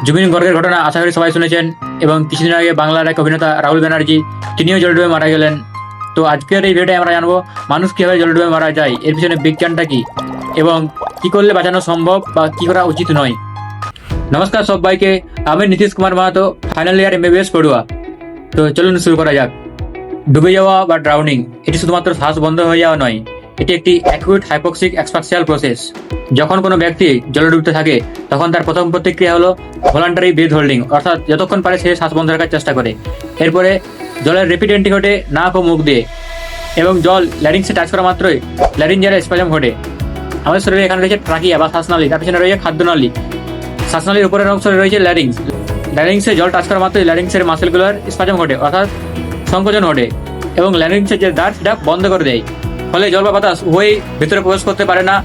জুবিন গর্গের ঘটনা আশা করি সবাই শুনেছেন, এবং কিছুদিন আগে বাংলার এক অভিনেতা রাহুল ব্যানার্জি তিনিও জল ডুবে মারা গেলেন। তো আজকের এই ভিডিওতে আমরা জানবো মানুষ কিভাবে জল ডুবে মারা যায়, এর পিছনে বিজ্ঞানটা কি এবং কি করলে বাঁচানো সম্ভব বা কি করা উচিত নয়। নমস্কার সবাইকে, আমি Nitish Kumar Mahato, final year MBBS পড়ুয়া। তো চলুন শুরু করা যাক। ডুবে যাওয়া বা ড্রাউনিং এটি শুধুমাত্র শ্বাস বন্ধ হয়ে যাওয়া নয়, এটি একটি অ্যাকিউট হাইপোক্সিক এক্সপাক্সিয়াল প্রসেস। যখন কোনো ব্যক্তি জলে ডুবতে থাকে তখন তার প্রথম প্রতিক্রিয়া হলো ভলান্টারি ব্রিথ হোল্ডিং, অর্থাৎ যতক্ষণ পারে সে শ্বাস বন্ধ রাখার চেষ্টা করে। এরপরে জলের র্যাপিড এন্ট্রি ঘটে নাক ও মুখ দিয়ে, এবং জল ল্যারিংসে টাচ করা মাত্রই ল্যারিঞ্জিয়াল স্প্যাজম ঘটে। আমাদের শরীরে এখানে রয়েছে ট্রাকিয়া বা শ্বাসনালী, তার পিছনে রয়েছে খাদ্যনালী। শ্বাসনালীর উপরের অংশে রয়েছে ল্যারিংস। ল্যারিংসে জল টাচ করা মাত্রই ল্যারিংসের মাসেলগুলোর স্প্যাজম ঘটে, অর্থাৎ সংকোচন ঘটে, এবং ল্যারিংসের যে দ্বার সেটা বন্ধ করে দেয়। ফলে জল বা বাতাস উভয়ই ভেতরে প্রবেশ করতে পারে না,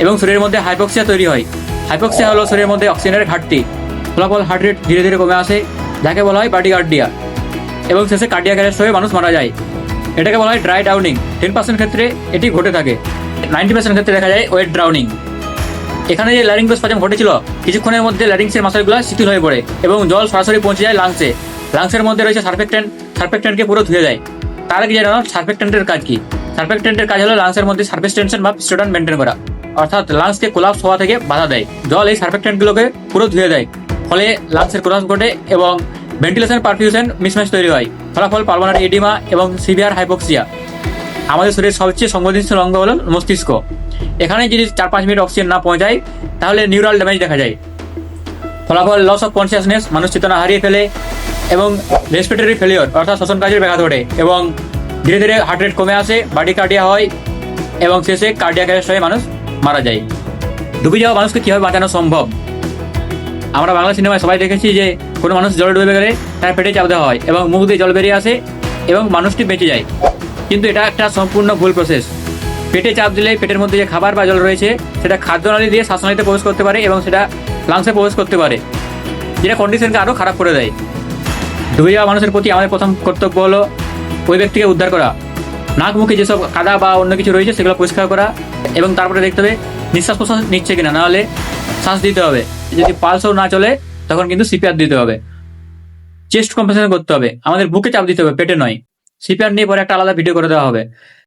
এবং শরীরের মধ্যে হাইপক্সিয়া তৈরি হয়। হাইপক্সিয়া হলো শরীরের মধ্যে অক্সিজেনের ঘাটতি, ফলাফল হার্ট রেট ধীরে ধীরে কমে আসে, যাকে বলা হয় ব্রাডিকার্ডিয়া, এবং শেষে কার্ডিয়াক অ্যারেস্ট হয়ে মানুষ মারা যায়। এটাকে বলা হয় ড্রাই ডাউনিং। 10% ক্ষেত্রে এটি ঘটে থাকে, 90% ক্ষেত্রে দেখা যায় ওয়েট ড্রাউনিং। এখানে যে ল্যারিঙ্গোস্পাজম ঘটেছিল, কিছুক্ষণের মধ্যে ল্যারিংসের মাসেলগুলো শিথিল হয়ে পড়ে এবং জল সরাসরি পৌঁছে যায় লাংসে। লাংসের মধ্যে রয়েছে সার্ফেক্টেন্ট, সার্ফেক্টেন্টকে পুরো ধুয়ে দেয়। তার আগে জানো সার্ফেক্টেন্টের কাজ কি? সার্ফেক্টেন্টের কাজ হলো লাংসের মধ্যে সার্ফেস টেনশন বা পিস্টোটন মেনটেন করা, অর্থাৎ লাংসকে কোলাপস হওয়া থেকে বাধা দেয়। জল এই সার্ফেক্টেন্টগুলোকে পুরো ধুয়ে দেয়, ফলে লাংসের কোলাপস ঘটে এবং ভেন্টিলেশন পারফিউশন মিসম্যাচ তৈরি হয়। ফলাফল পালমোনারি এডিমা এবং সিভিয়ার হাইপোক্সিয়া। আমাদের শরীরের সবচেয়ে সংবেদনশীল অঙ্গ হলো মস্তিষ্ক। এখানে যদি 4-5 মিনিট অক্সিজেন না পৌঁছায় তাহলে নিউরাল ড্যামেজ দেখা যায়। ফলাফল লস অফ কনসিয়াসনেস, মানুষ চেতনা হারিয়ে ফেলে, এবং রেসপিরেটরি ফেলিওর অর্থাৎ শ্বসন কাজের ব্যাঘাত ঘটে, এবং ধীরে ধীরে হার্ট রেট কমে আসে, ব্রাডিকার্ডিয়া হয়, এবং শেষে কার্ডিয়াক অ্যারেস্ট হয়ে মানুষ মারা যায়। ডুবে যাওয়া মানুষকে কীভাবে বাঁচানো সম্ভব? আমরা বাংলা সিনেমায় সবাই দেখেছি যে কোনো মানুষ জলে ডুবে গেলে তার পেটে চাপ দেওয়া হয় এবং মুখ দিয়ে জল বেরিয়ে আসে এবং মানুষটি বেঁচে যায়। কিন্তু এটা একটা সম্পূর্ণ ভুল প্রসেস। পেটে চাপ দিলে পেটের মধ্যে যে খাবার বা জল রয়েছে সেটা খাদ্যনালী দিয়ে শ্বাসনালীতে প্রবেশ করতে পারে এবং সেটা লাংসে প্রবেশ করতে পারে, যেটা কন্ডিশনকে আরও খারাপ করে দেয়। ডুবে যাওয়া মানুষের প্রতি আমাদের প্রথম কর্তব্য হলো ওই ব্যক্তিকে উদ্ধার করা, নাক মুখে যেসব কাদা বা অন্য কিছু রয়েছে সেগুলো পরিষ্কার করা, এবং তারপরে দেখতে হবে নিঃশ্বাস প্রশ্বাস নিচ্ছে কিনা, নাহলে শ্বাস দিতে হবে। যদি পালসও না চলে তখন কিন্তু সিপিআর দিতে হবে। চেস্ট কম্প্রেশন করতে হবে, আমাদের বুকে চাপ দিতে হবে, পেটে নয়। সিপিআর নিয়ে পরে একটা আলাদা ভিডিও করে দেওয়া হবে।